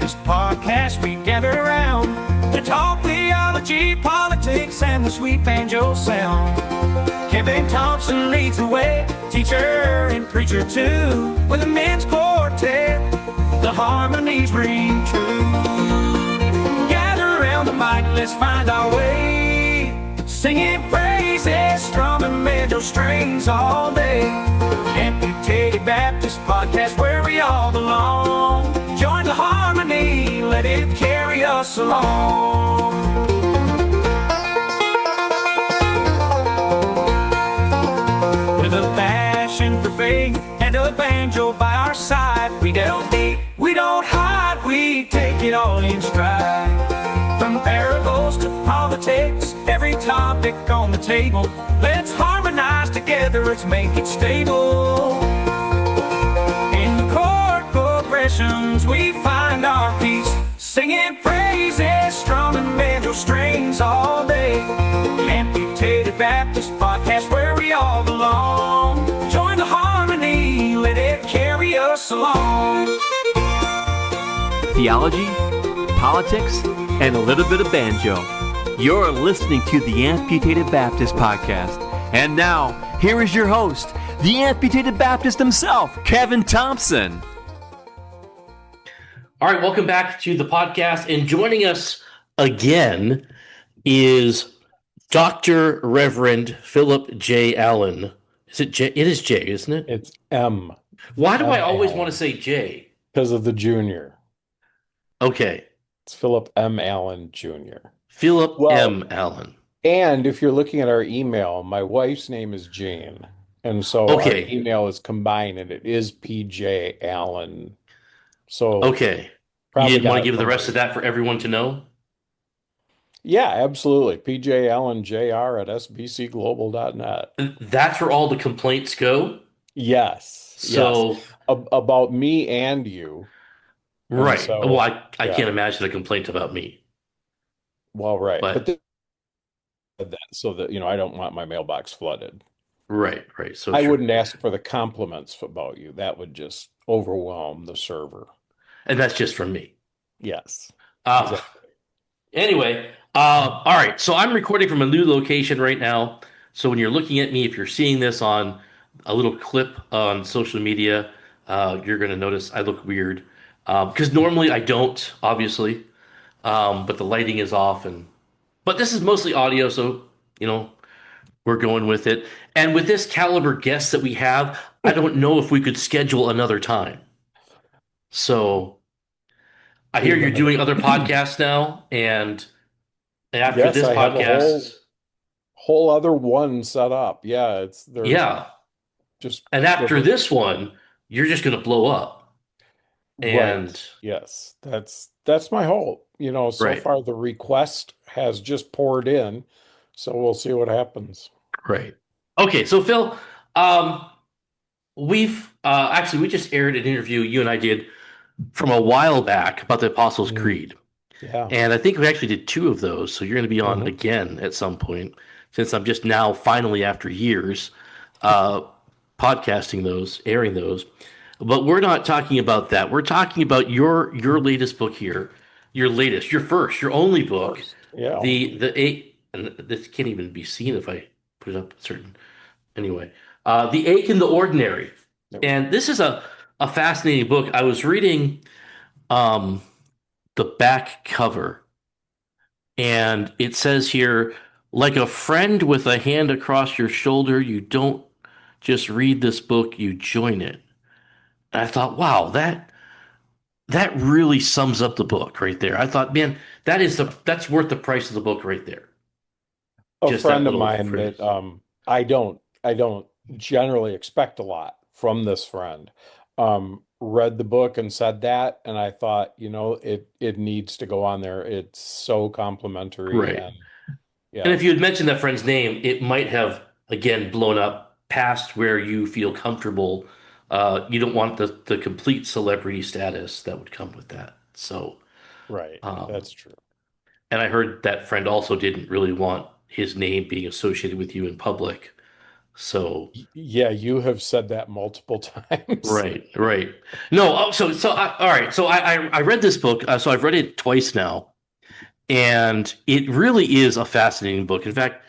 Baptist podcast we gather around to talk theology, politics, and the sweet banjo sound. Kevin Thompson leads the way, teacher and preacher too. With a men's quartet, the harmonies ring true. Gather around the mic, let's find our way, singing praises, strumming banjo strings all day. Amputated Baptist podcast where we all belong. Join the harmony, let it carry us along. With a passion for faith and a banjo by our side, we don't deep, we don't hide, we take it all in stride. From parables to politics, every topic on the table, let's harmonize together, let's make it stable. In the chord progressions we find our peace, singing praises, strumming banjo strings all day. Amputated Baptist podcast where we all belong. Join the harmony, let it carry us along. Theology, politics, and a little bit of banjo. You're listening to the Amputated Baptist podcast. And now, here is your host, the Amputated Baptist himself, Kevin Thompson. All right, welcome back to the podcast. And joining us again is Dr. Reverend Philip J. Allen. Is it J? It is J, isn't it? It's M. Why do I always Allen. want to say J? Because of the junior. Okay. It's Philip M. Allen Jr. Philip Well, M. Allen. And if you're looking at our email, my wife's name is Jane. And so Okay. our email is combined and it is PJ Allen. So Okay. You probably didn't want got to give it the from rest her. of that for everyone to know? Yeah, absolutely. PJ Allen Jr. at sbcglobal.net. That's where all the complaints go? Yes. So, yes. About me and you. And right. so, Well, I yeah. can't imagine a complaint about me. Well, right. But- But that, so that, I don't want my mailbox flooded. Right. So I sure. wouldn't ask for the compliments about you. That would just overwhelm the server. And that's just from me. Yes. Anyway, all right. So I'm recording from a new location right now. So when you're looking at me, if you're seeing this on a little clip on social media, you're going to notice I look weird. Because normally I don't, obviously. But the lighting is off. But this is mostly audio, so, we're going with it. And with this caliber guest that we have, I don't know if we could schedule another time. So I hear you're doing other podcasts now, and after Yes, this I have a podcast, whole other one set up. Yeah, they're yeah. just And after this one, you're just going to blow up. And right. Yes, that's my hope. So Right. far the request has just poured in, so we'll see what happens. right. Okay, so Phil, we just aired an interview you and I did from a while back about the Apostles' Mhm. Creed. Yeah. And I think we actually did 2 of those. So you're going to be on Mhm. again at some point, since I'm just now finally, after years, podcasting those, airing those. But we're not talking about that. We're talking about your latest book here, your only book, Yeah. the 8, and this can't even be seen if I put it up anyway. The Ache in the Ordinary. Yep. And this is a fascinating book. I was reading the back cover, and it says here, like a friend with a hand across your shoulder, you don't just read this book, you join it. And I thought, wow, that really sums up the book right there. I thought, man, that's worth the price of the book right there. A Just that friend of little mine phrase. that I don't generally expect a lot from this friend. Read the book and said that, and I thought, it needs to go on there. It's so complimentary. Right. And yeah. And if you had mentioned that friend's name, it might have, again, blown up past where you feel comfortable. You don't want the complete celebrity status that would come with that. So, Right. That's true. and I heard that friend also didn't really want his name being associated with you in public. So Yeah, you have said that multiple times. right, right. No, all right. So I read this book. So I've read it twice now, and it really is a fascinating book. In fact,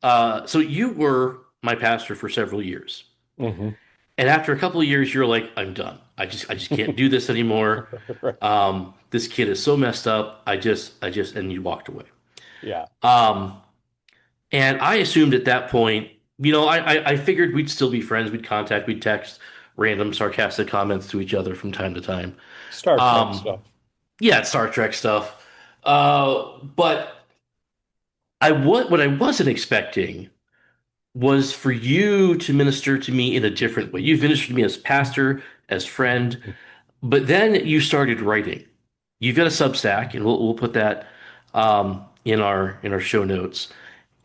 so you were my pastor for several years, Hmm. and after a couple of years, you're like, I'm done. I just can't do this anymore. Right. This kid is so messed up. And you walked away. Yeah. Um, and I assumed at that point, I figured we'd still be friends. We'd text random sarcastic comments to each other from time to time. Star Trek Um, stuff. yeah, it's Star Trek stuff. But what I wasn't expecting was for you to minister to me in a different way. You've ministered to me as pastor, as friend, but then you started writing. You've got a Substack, and we'll put that in our show notes.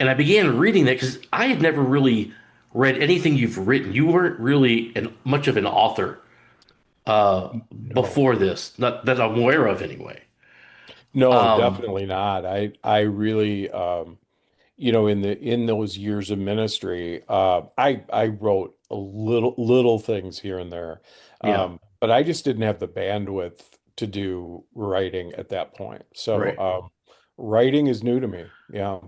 And I began reading that because I had never really read anything you've written. You weren't really much of an author No. before this, not that I'm aware of anyway. No, Um, definitely not. I really in those years of ministry, I wrote a little things here and there. yeah, But I just didn't have the bandwidth to do writing at that point. So right. writing is new to me. Yeah.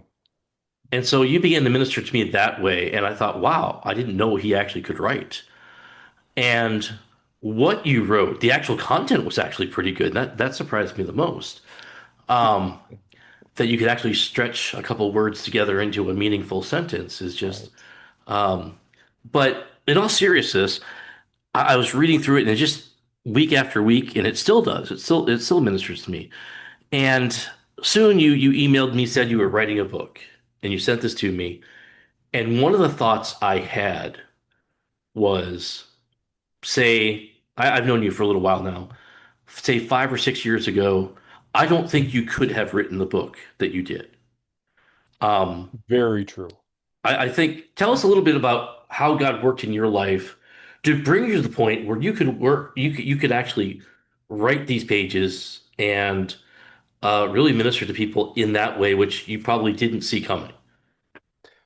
And so you began to minister to me that way, and I thought, wow, I didn't know he actually could write. And what you wrote, the actual content was actually pretty good. That surprised me the most. Um, that you could actually stretch a couple words together into a meaningful sentence is just. Right. But in all seriousness, I was reading through it, and it just week after week, and it still does. It still ministers to me. And soon you emailed me, said you were writing a book, and you sent this to me. And one of the thoughts I had was, I've known you for a little while now. Say 5 or 6 years ago, I don't think you could have written the book that you did. Um, Very true. I think tell us a little bit about how God worked in your life to bring you to the point where you could work, you could actually write these pages and really minister to people in that way, which you probably didn't see coming.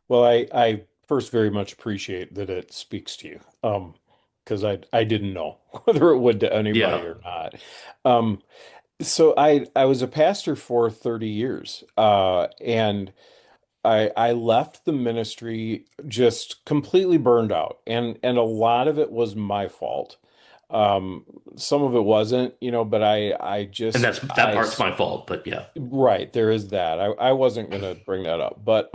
Well, I first very much appreciate that it speaks to you. Because I didn't know whether it would to anybody Yeah. or not. Um, so I was a pastor for 30 years. And I left the ministry just completely burned out. And a lot of it was my fault. Um, some of it wasn't, but I And just that part's my fault, but yeah. right, there is that. I wasn't gonna bring that up. But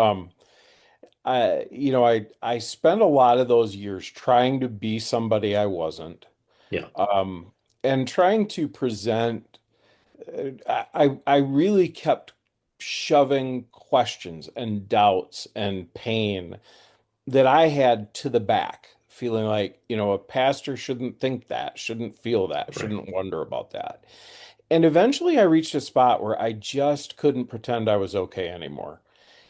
I spent a lot of those years trying to be somebody I wasn't, Yeah. um, and trying to present. I really kept shoving questions and doubts and pain that I had to the back, feeling like, a pastor shouldn't think that, shouldn't feel that, Right. shouldn't wonder about that. And eventually I reached a spot where I just couldn't pretend I was okay anymore.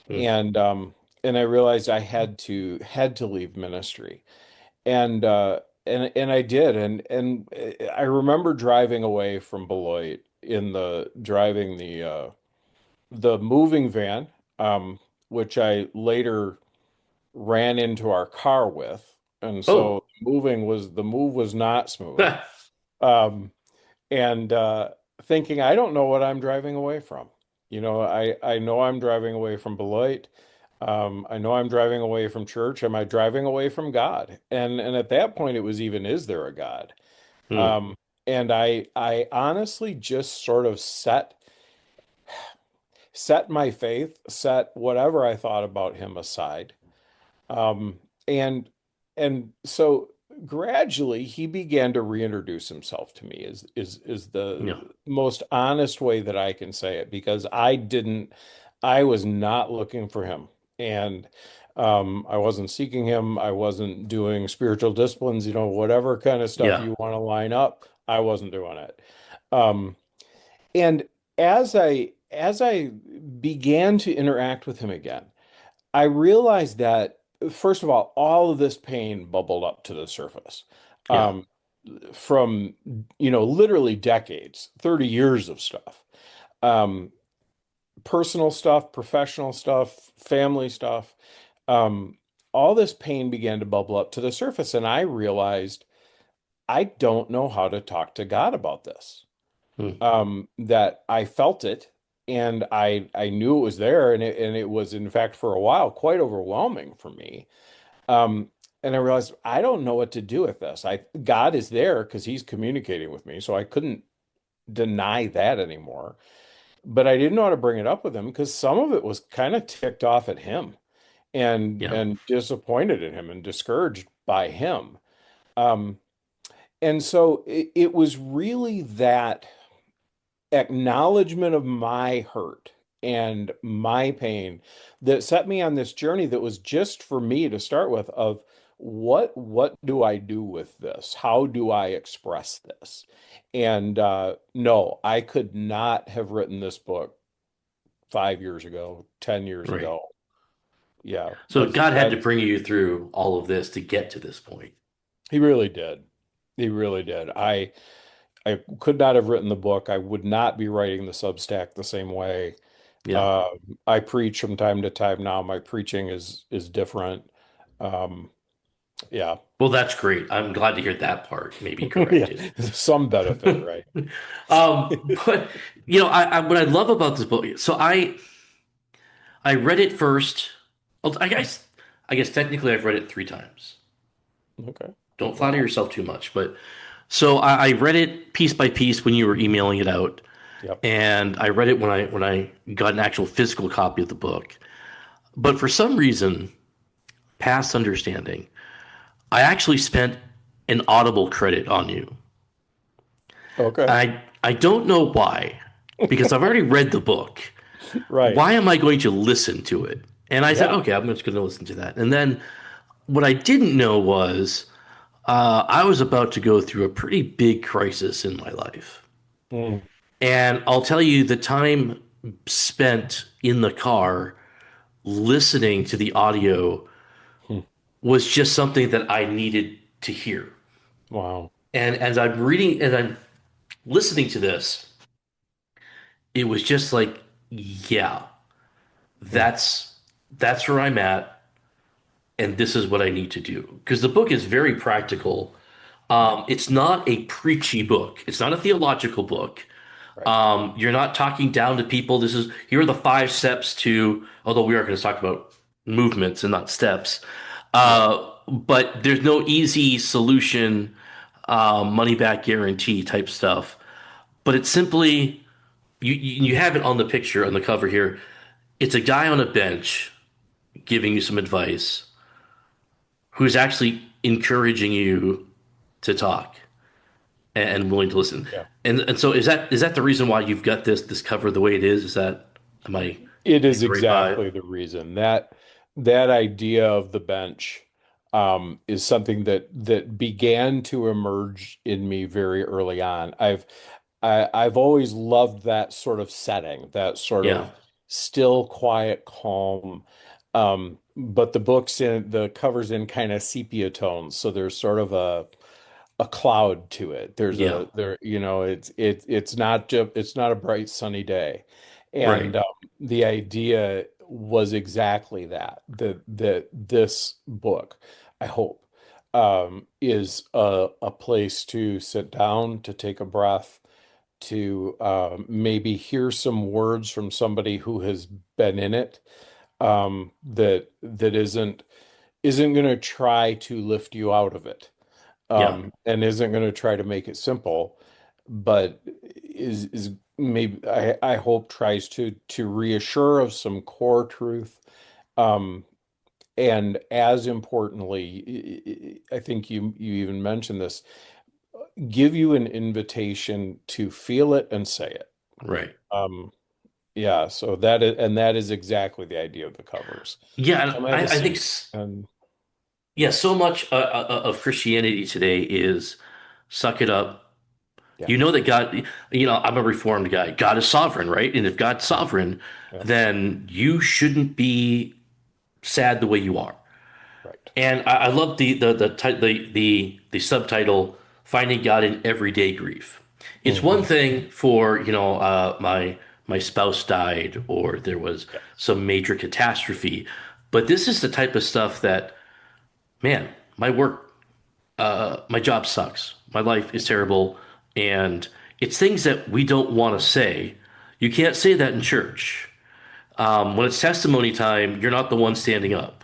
Mm. And I realized I had to leave ministry. And I did. And I remember driving away from Beloit in the moving van, which I later ran into our car with. And Oh. so the move was not smooth. Um, and thinking, I don't know what I'm driving away from. I know I'm driving away from Beloit. I know I'm driving away from church. Am I driving away from God? And at that point, it was even, is there a God? Mm. Um, and I honestly just sort of set my faith, set whatever I thought about him aside. Um, and and so gradually he began to reintroduce himself to me is the Yeah. most honest way that I can say it, because I was not looking for him. And I wasn't seeking him. I wasn't doing spiritual disciplines, whatever kind of stuff Yeah. you want to line up. I wasn't doing it. Um, and as I began to interact with him again, I realized that, first of all of this pain bubbled up to the surface, Yeah. um, from, literally decades, 30 years of stuff, um, personal stuff, professional stuff, family stuff. Um, all this pain began to bubble up to the surface, and I realized I don't know how to talk to God about this. Hmm. That I felt it, and I knew it was there, and it was in fact for a while quite overwhelming for me. Um, and I realized I don't know what to do with this. God is there because He's communicating with me, so I couldn't deny that anymore. But I didn't know how to bring it up with Him because some of it was kind of ticked off at Him Yeah. and disappointed in Him and discouraged by Him. Um, and so it was really that acknowledgement of my hurt and my pain that set me on this journey that was just for me to start with of what do I do with this? How do I express this? And no, I could not have written this book 5 years ago, 10 years Right. ago. Yeah, So God had to that's bring you through all of this to get to this point. he really did. He really did. I could not have written the book. I would not be writing the Substack the same way. Yeah. Uh, I preach from time to time now. My preaching is different. Um, yeah, Well, that's great. I'm glad to hear that part maybe yeah, corrected. some benefit, right? But what I love about this book, so I read it first. Well, I guess technically I've read it 3 times. Okay. Don't flatter Wow. yourself too much, but so I read it piece by piece when you were emailing it out, Yep. and I read it when I got an actual physical copy of the book. But for some reason, past understanding, I actually spent an Audible credit on you. Okay. I don't know why, because I've already read the book. Right. Why am I going to listen to it? And I said, Yeah. okay, I'm just going to listen to that. And then what I didn't know was I was about to go through a pretty big crisis in my life. Mm. And I'll tell you, the time spent in the car listening to the audio Hmm. was just something that I needed to hear. Wow. And as I'm reading and I'm listening to this, it was just like, yeah, Hmm. that's where I'm at, and this is what I need to do. Because the book is very practical. It's not a preachy book. It's not a theological book. Right. You're not talking down to people. Here are the 5 steps to, although we are going to talk about movements and not steps. Yeah. But there's no easy solution, money back guarantee type stuff. But it's simply, you have it on the picture on the cover here. It's a guy on a bench giving you some advice who's actually encouraging you to talk and willing to listen. Yeah. And so is that the reason why you've got this cover the way it is? Is that am I It getting is the right vibe? exactly the reason that idea of the bench is something that began to emerge in me very early on. I've always loved that sort of setting, that sort Yeah, of still, quiet, calm. But the covers in kind of sepia tones, so there's sort of a cloud to it. yeah, It's not a bright sunny day. right. And the idea was exactly that this book, I hope, is a place to sit down, to take a breath, to maybe hear some words from somebody who has been in it, that isn't going to try to lift you out of it, Yeah, and isn't going to try to make it simple, but is maybe I hope tries to reassure of some core truth, um, and as importantly, I think you even mentioned this, give you an invitation to feel it and say it. right. Um, yeah, so that is exactly the idea of the covers. Yeah, and Come have a I think seat, and yeah, so much of Christianity today is suck it up. yeah, You know that God, I'm a reformed guy. God is sovereign, right? And if God's sovereign, yeah, then you shouldn't be sad the way you are. right. And I love the subtitle, "Finding God in Everyday Grief." It's one Hmm. thing for my spouse died or there was Yeah. some major catastrophe, but this is the type of stuff that man, my work, my job sucks. My life is terrible. And it's things that we don't want to say. You can't say that in church. When it's testimony time, you're not the one standing up.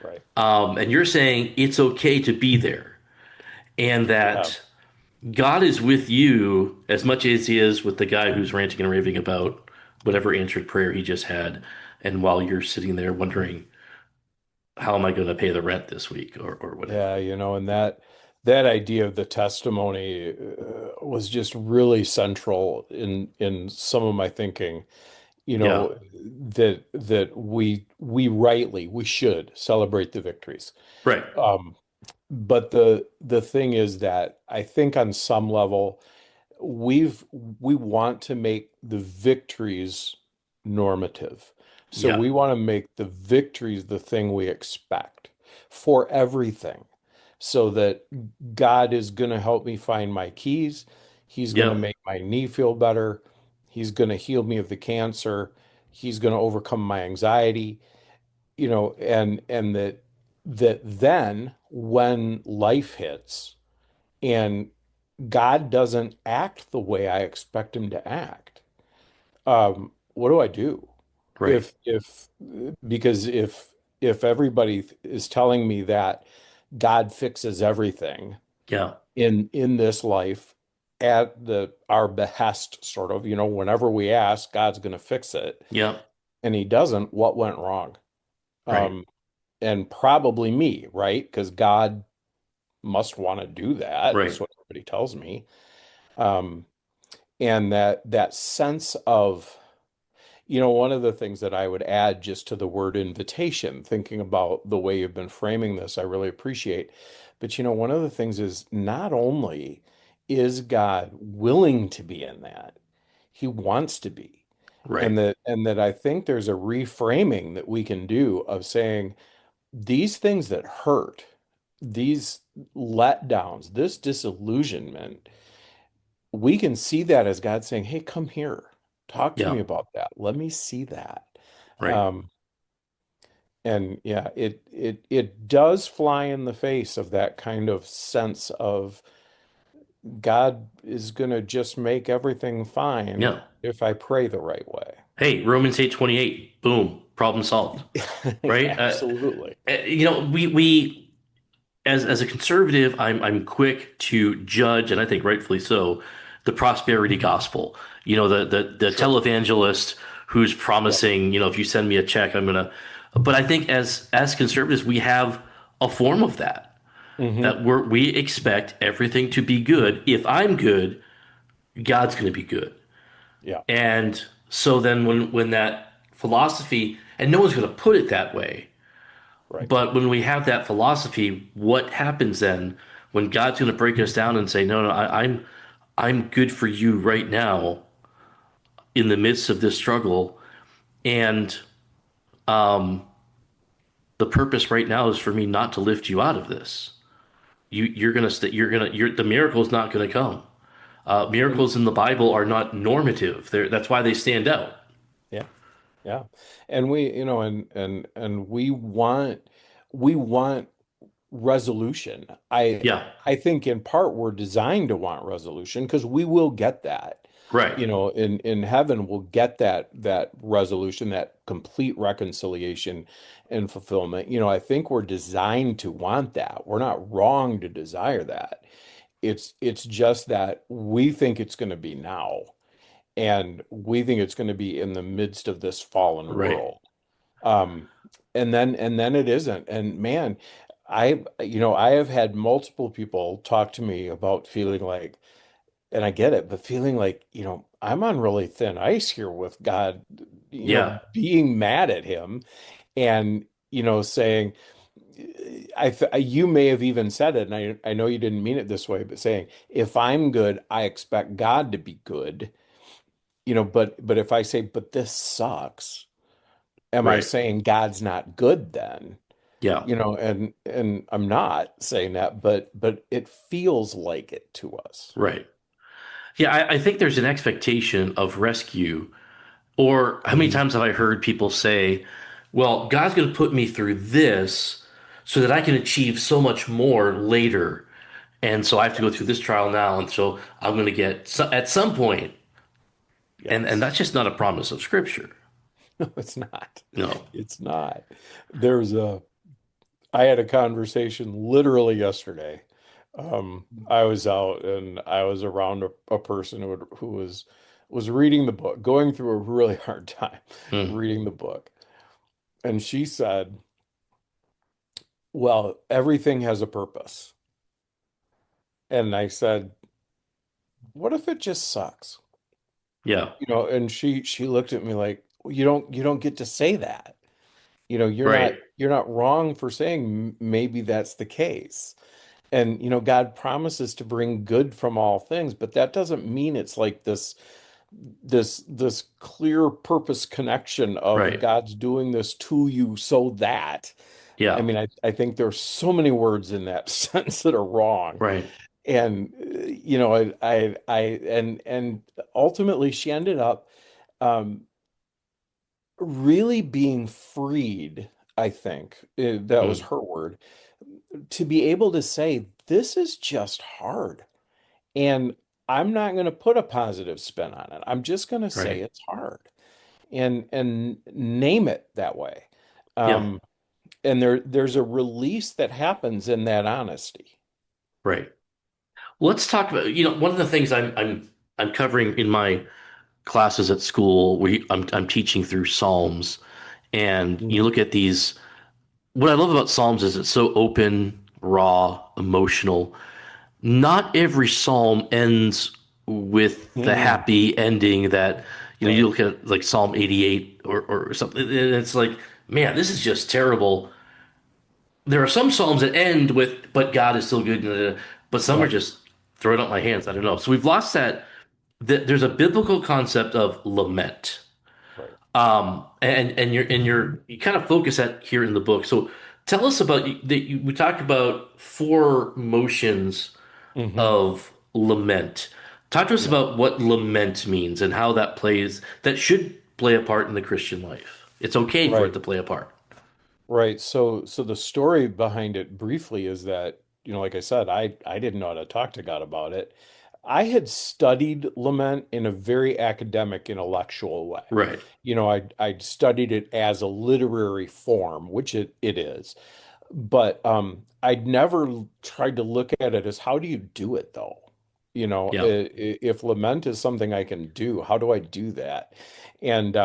Right. And you're saying it's okay to be there and Yeah. that God is with you as much as he is with the guy who's ranting and raving about whatever answered prayer he just had. And while you're sitting there wondering, how am I going to pay the rent this week or whatever? Yeah, and that idea of the testimony was just really central in some of my thinking. Yeah. That we should celebrate the victories. Right. Um, but the thing is that I think on some level we want to make the victories normative. So Yeah. we want to make the victories the thing we expect for everything, so that God is going to help me find my keys. He's going to Yep. make my knee feel better. He's going to heal me of the cancer. He's going to overcome my anxiety, and that then when life hits and God doesn't act the way I expect him to act, what do I do? Right. If because if everybody is telling me that God fixes everything Yeah. in this life at the our behest, sort of, whenever we ask, God's going to fix it, Yep. and he doesn't, what went wrong? Right. Um, and probably me, right? Because God must want to do that, is Right. what everybody tells me. Um, and that sense of, one of the things that I would add just to the word invitation, thinking about the way you've been framing this, I really appreciate. But one of the things is, not only is God willing to be in that, he wants to be. Right. And that I think there's a reframing that we can do of saying these things that hurt, these letdowns, this disillusionment, we can see that as God saying, "Hey, come here. Talk to me Yeah. about that. Let me see that." Right. Um, and yeah, it does fly in the face of that kind of sense of God is going to just make everything fine Yeah. if I pray the right way. Hey, Romans 8:28. Boom. Problem solved. Right. Absolutely. We as a conservative, I'm quick to judge, and I think rightfully so, the prosperity gospel. The Sure. televangelist who's Yep. promising, if you send me a check, I'm gonna. But I think as conservatives, we have a form of that Hmm. that we expect everything to be good. If I'm good, God's gonna be good. Yeah. And so then when that philosophy, and no one's gonna put it that way, Right. but when we have that philosophy, what happens then when God's going to break us down and say, "No, no, I'm good for you right now in the midst of this struggle, and um, the purpose right now is for me not to lift you out of this. You're gonna st you're gonna you're the miracle is not going to come. And Miracles in the Bible are not normative. That's why they stand out. yeah. Yeah. And we, and we want resolution. I Yeah, I think in part we're designed to want resolution because we will get that. right, In heaven we'll get that resolution, that complete reconciliation and fulfillment. I think we're designed to want that. We're not wrong to desire that. It's just that we think it's going to be now, and we think it's going to be in the midst of this fallen right. world. Um, and then it isn't. And man, I have had multiple people talk to me about feeling like, and I get it, but feeling like, I'm on really thin ice here with God, Yeah, being mad at him, and, saying, you may have even said it, and I know you didn't mean it this way, but saying, if I'm good, I expect God to be good. But if I say, but this sucks, am I right. saying God's not good then? Yeah, And I'm not saying that, but it feels like it to us. right. Yeah, I think there's an expectation of rescue. Or how many Mhm. times have I heard people say, well, God's going to put me through this so that I can achieve so much more later. And so I have to go through this trial now, and so I'm going to get so, at some point, and Yes. that's just not a promise of Scripture. No, it's not. No. It's not. There's a, I had a conversation literally yesterday. I was out and I was around a person who was reading the book, going through a really hard time Mm, reading the book. And she said, "Well, everything has a purpose." And I said, "What if it just sucks?" yeah. And she looked at me like, "Well, you don't get to say that. You're not Right. you're not wrong for saying maybe that's the case." And God promises to bring good from all things, but that doesn't mean it's like this clear purpose connection of Right. God's doing this to you so that. I Yeah. mean, I think there's so many words in that sentence that are wrong. Right. And and ultimately she ended up um, really being freed, I think. That was Mm, her word, to be able to say, this is just hard. And I'm not going to put a positive spin on it. I'm just going to say right. it's hard and name it that way. Yeah. Um, and there's a release that happens in that honesty. Right. Let's talk about, one of the things I'm covering in my classes at school. I'm teaching through Psalms, and you Mhm. look at these. What I love about Psalms is it's so open, raw, emotional. Not every psalm ends with the Mhm. happy ending that, you Right. look at like Psalm 88 or something, and it's like, man, this is just terrible. There are some psalms that end with, but God is still good, but some are Yep. just throwing up my hands. I don't know. So we've lost that. There's a biblical concept of lament. Right. You kind of focus that here in the book. So tell us about that. We talk about four motions Hmm. of lament. Talk to us Yep. about what lament means and how that should play a part in the Christian life. It's okay for it Right. to play a part. Right. So the story behind it briefly is that, like I said, I didn't know how to talk to God about it. I had studied lament in a very academic, intellectual way. Right. I'd studied it as a literary form, which it is. But I'd never tried to look at it as, how do you do it though? Yeah. If lament is something I can do, how do I do that? And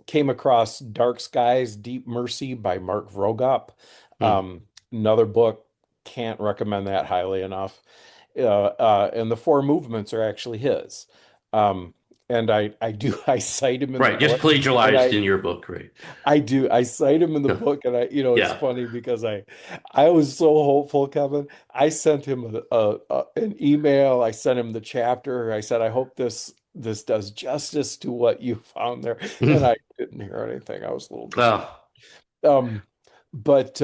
came across Dark Skies, Deep Mercy by Mark Vroegop. Hmm. Another book, can't recommend that highly enough. And the four movements are actually his. Um, and I do I cite him in the Right. Just book, and plagiarized in your book. Right. I cite him in the book, and it's Yeah. funny because I was so hopeful, Kevin. I sent him an email. I sent him the chapter. I said, I hope this does justice to what you found there, and I didn't hear anything. I was a little disappointed. Well, Um, but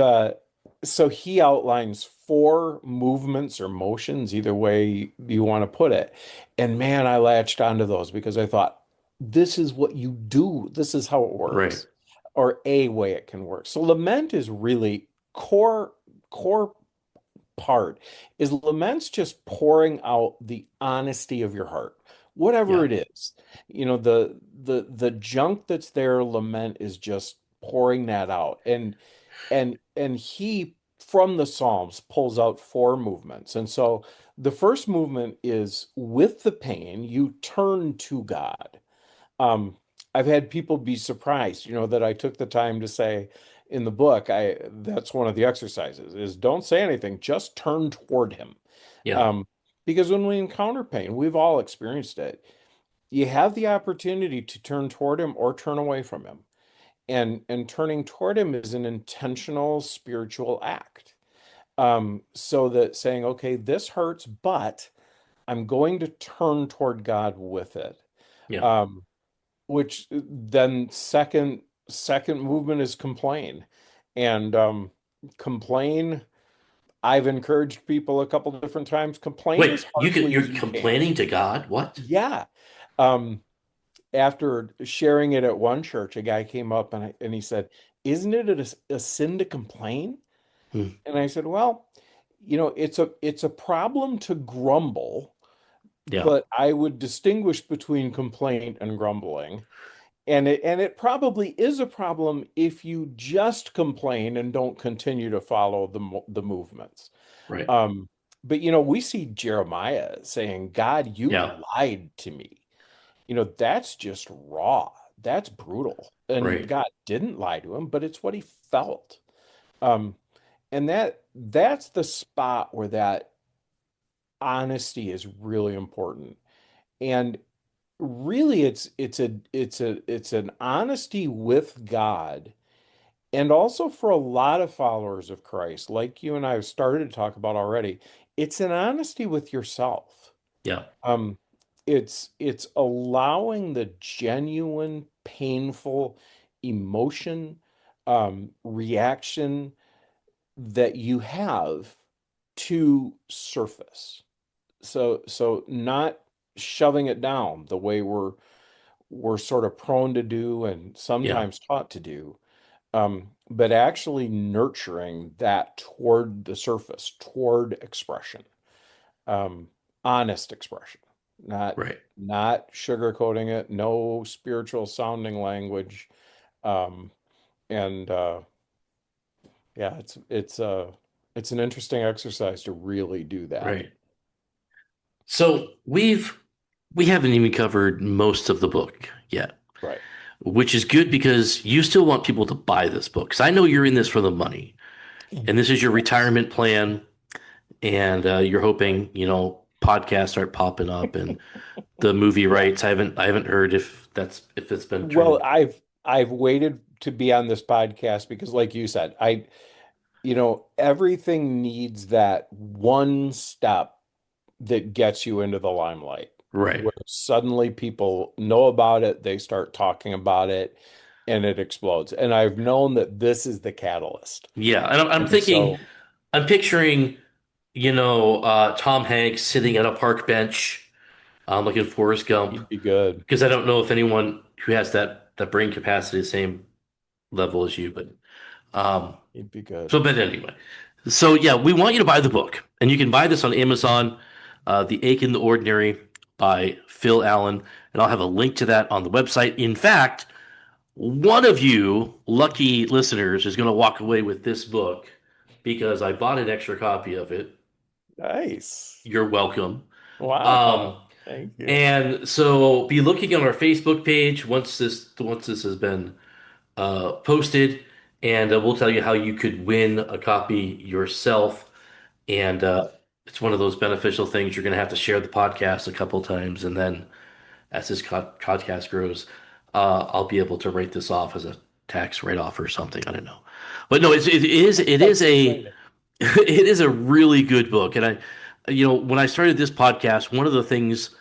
so he outlines four movements or motions, either way you want to put it. And man, I latched onto those because I thought, this is what you do. This is how it right. works, or a way it can work. So lament is really core part is lament's just pouring out the honesty of your heart, whatever Yeah. it is. The junk that's there, lament is just pouring that out. And he from the Psalms pulls out four movements. And so the first movement is, with the pain, you turn to God. Um, I've had people be surprised, that I took the time to say in the book, that's one of the exercises is, don't say anything, just turn toward him. Yeah. Um, because when we encounter pain, we've all experienced it. You have the opportunity to turn toward him or turn away from him. And turning toward him is an intentional spiritual act. So that saying, okay, this hurts, but I'm going to turn toward God with it. Yeah. Um, which then second movement is complain. And complain, I've encouraged people a couple of different times, complain Wait, as harshly you're as you can. complaining to God? What? Yeah. Um, After sharing it at one church, a guy came up and he said, "Isn't it a sin to complain?" Hmm. And I said, well, it's a problem to grumble, Yeah. but I would distinguish between complaint and grumbling. And it probably is a problem if you just complain and don't continue to follow the movements. Right. Um, but we see Jeremiah saying, God, Yeah. you lied to me. That's just raw. That's brutal. And Right. God didn't lie to him, but it's what he felt. Um, and that's the spot where that honesty is really important. And really it's an honesty with God, and also for a lot of followers of Christ, like you and I have started to talk about already, it's an honesty with yourself. Yeah. Um, it's allowing the genuine, painful emotion, reaction that you have to surface. So not shoving it down the way we're sort of prone to do and Yeah. sometimes taught to do, but actually nurturing that toward the surface, toward expression, um, honest expression, not Right. not sugarcoating it, no spiritual sounding language, um, and yeah, it's an interesting exercise to really do that. Right. So we haven't even covered most of the book yet, Right. which is good because you still want people to buy this book. Because I know you're in this for the money, and this is your Yes. retirement plan, and you're hoping, podcasts start popping up and the movie Yeah. rights. I haven't heard if it's been Well, turned. I've waited to be on this podcast because, like you said, everything needs that one step that gets you into the limelight, Right. where suddenly people know about it, they start talking about it, and it explodes. And I've known that this is the catalyst. Yeah, and I'm And thinking, so I'm picturing, Tom Hanks sitting at a park bench, like in Forrest Gump, you'd be good. because I don't know if anyone who has that brain capacity, the same level as you, but um, You'd be good. so but anyway, so yeah, we want you to buy the book, and you can buy this on Amazon, The Ache in the Ordinary by Phil Allen, and I'll have a link to that on the website. In fact, one of you lucky listeners is going to walk away with this book because I bought an extra copy of it. Nice. You're welcome. Um, Wow. Thank you. and so be looking on our Facebook page once this has been posted, and we'll tell you how you could win a copy yourself. And it's one of those beneficial things. You're going to have to share the podcast a couple times, and then as this podcast grows, I'll be able to write this off as a tax write-off or something. I don't know, but no, it is That's a exciting. it is a really good book. And when I started this podcast, one of the things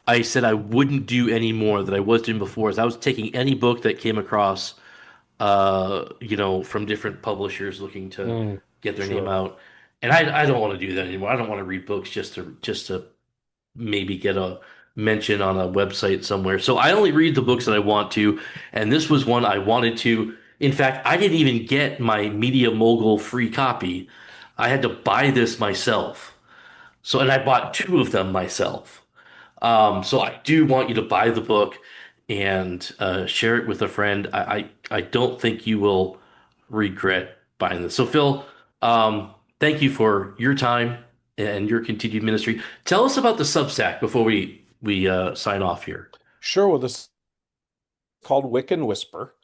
I said I wouldn't do anymore that I was doing before is I was taking any book that came across, from different publishers looking to Mm, get their name sure. out. And I don't want to do that anymore. I don't want to read books just to maybe get a mention on a website somewhere. So I only read the books that I want to, and this was one I wanted to. In fact, I didn't even get my Media Mogul free copy. I had to buy this myself. So, and I bought two of them myself. So I do want you to buy the book and share it with a friend. I don't think you will regret buying this. So Phil, thank you for your time and your continued ministry. Tell us about the Substack before we sign off here. Sure. Well, this is called Wick and Whisper.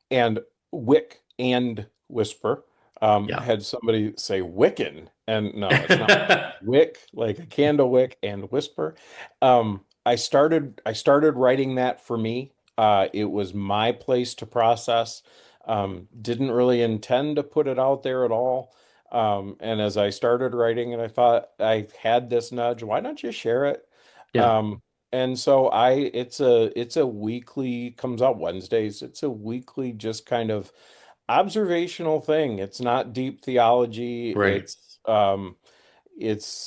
And Wick and Whisper. Yeah. Had somebody say Wiccan, and no, it's not Wick, like a candle wick and whisper. I started writing that for me. It was my place to process. Didn't really intend to put it out there at all. And as I started writing and I thought I had this nudge, why don't you share it? Yeah. Um, and so it's a weekly, comes out Wednesdays. It's a weekly just kind of observational thing. It's not deep theology. Right. It's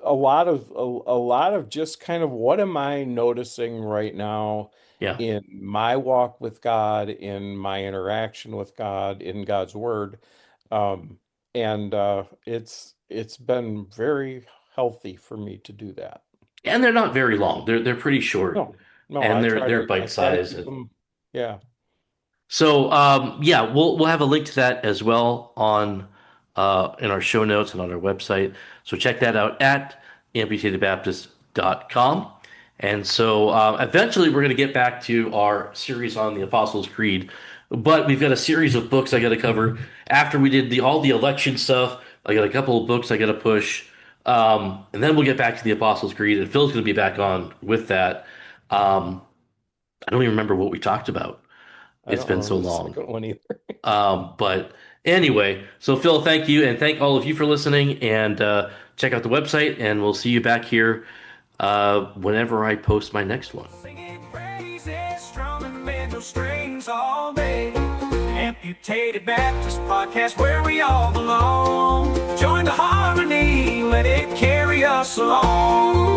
a lot of just kind of what am I noticing right now Yeah. in my walk with God, in my interaction with God, in God's word. Um, and it's been very healthy for me to do that. And they're not very long. They're pretty short, No, no, and I they're I bite try to sized. keep them. Yeah, So yeah, we'll have a link to that as well on in our show notes and on our website. So check that out at amputedbaptist.com. And so eventually we're going to get back to our series on the Apostles' Creed, but we've got a series of books I got to cover after we did all the election stuff. I got a couple of books I got to push, and then we'll get back to the Apostles' Creed, and Phil's going to be back on with that. I don't even remember what we talked about. I It's don't been so remember the long. second one either. But anyway, so Phil, thank you, and thank all of you for listening. And check out the website, and we'll see you back here whenever I post my next one. Singing praises, strumming banjo strings all day. Amputated Baptist Podcast, where we all belong. Join the harmony, let it carry us along.